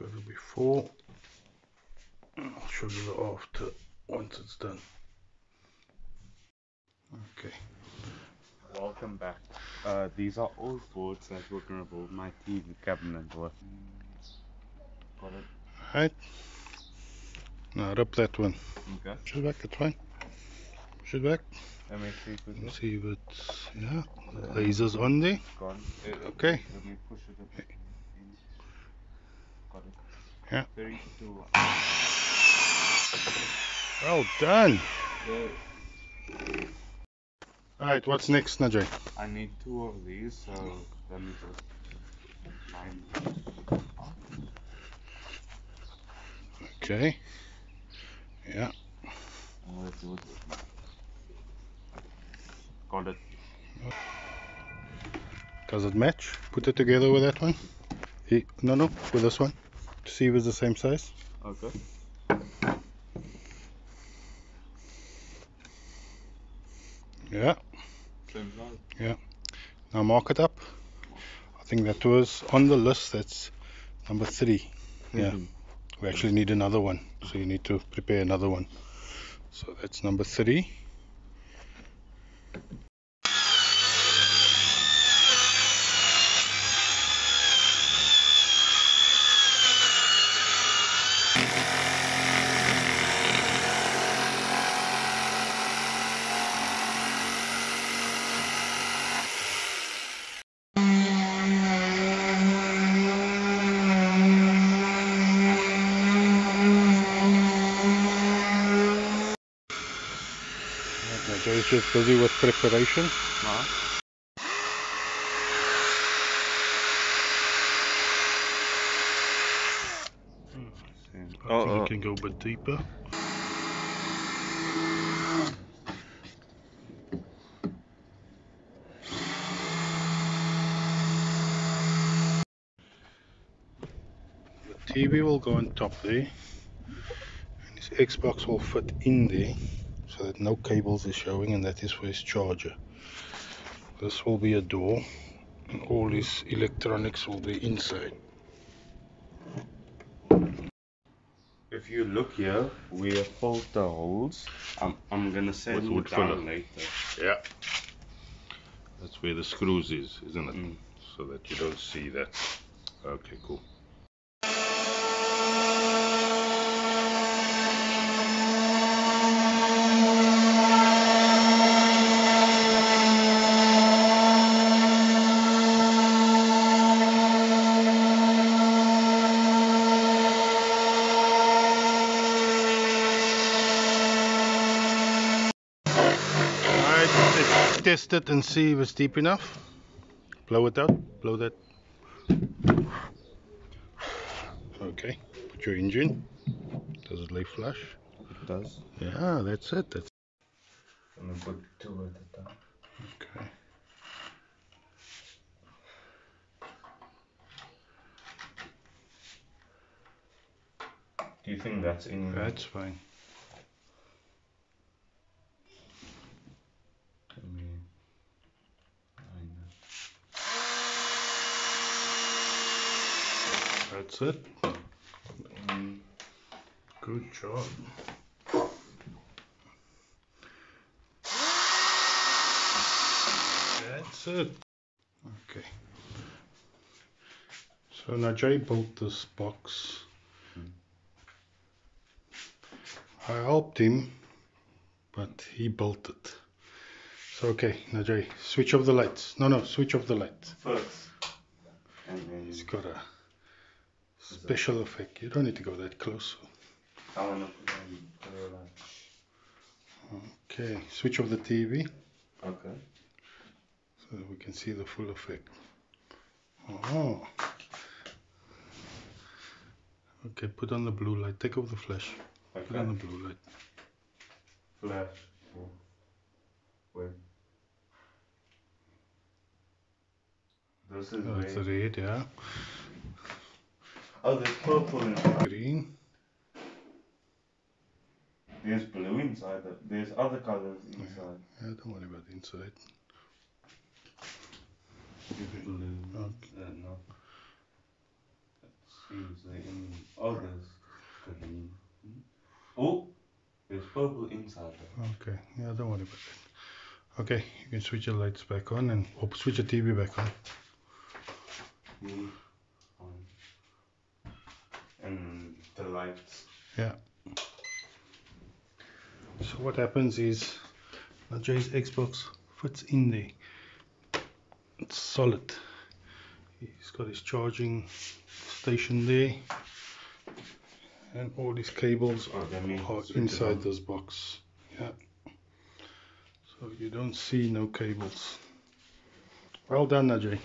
got the before. I'll show you the after once it's done. Okay. Welcome back. These are all boards that we're going to build my TV cabinet with. Got it? Alright. Now rip that one. Okay. Push it back, that's fine. Push it back. Let me see if it's See if it's, yeah, the laser's on there. gone. Okay. Let me push it a bit in. Got it. Yeah. 3, 2, Well done. Good. Alright, what's next, Najai? I need 2 of these, so let me just line up. Okay. Yeah. Let's do it. Got it. Does it match? Put it together with that one. No, with this one. To see if it's the same size. Okay. Yeah. Same size. Yeah. Now mark it up. I think that was on the list. That's number 3. Yeah. We actually need another one, so you need to prepare another one. So that's number 3. Joe's just busy with preparation. I think you can go a bit deeper. The TV will go on top there, and his Xbox will fit in there, so that no cables are showing, and that is for his charger. This will be a door, and all his electronics will be inside. If you look here, we have filled the holes. I'm gonna send With wood it down filler. later. Yeah. That's where the screws is, isn't it? So that you don't see that. Okay, cool. Test it and see if it's deep enough. Blow it out. Blow that. Okay. Put your engine. Does it lay flush? It does. Yeah, that's it. That's. I'm gonna put 2 at a time. Okay. Do you think that's in? That's fine. That's it. Good job. That's it. Okay. So now Jay built this box. I helped him, but he built it. So okay, now Jay, switch off the lights. No, switch off the lights. First. And then It's got a special effect. You don't need to go that close. I wanna put on the Okay, switch off the TV. Okay. So we can see the full effect. Oh. Okay, put on the blue light. Take off the flash. Okay. Put on the blue light. Flash. Wait. This is It's red, yeah. Oh, there's purple inside. Green. There's blue inside. There's other colors inside. Yeah, don't worry about the inside. Blue. Okay. No. Oh, there's green. Oh, there's purple inside there. Okay, yeah, don't worry about that. Okay, you can switch your lights back on and or switch your TV back on. On. And the lights. Yeah. So what happens is Jay's Xbox fits in there. It's solid. He's got his charging station there, and all these cables are inside this box. Yeah. So you don't see no cables. Well done, Ajay.